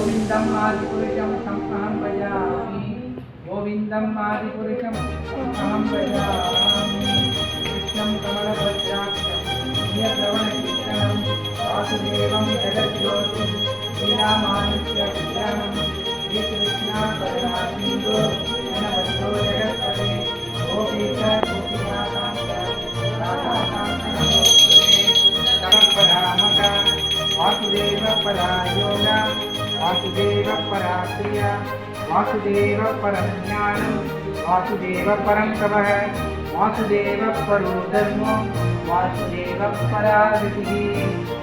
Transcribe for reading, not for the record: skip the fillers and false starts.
गोविंदम आदिपुरुषम तम अहम भजामि गोविंदम आदिपुरुषम तम अहम भजामि कृष्णं कमलपत्राक्षं नियतवनकीर्तनं वासुदेवं जगद्योतिं लीलामानुष्यविग्रहं श्रीकृष्णा करुणासिन्धो दीनबन्धो जगत्पते गोपीश गोपीनाथांश्च राधाकान्त नमोस्तुते समर्पयामः वासुदेव परायोगा वासुदेव परा क्रिया वासुदेव परं ज्ञानं वासुदेव परं तपः वासुदेव परो धर्मो वासुदेव परा गतिः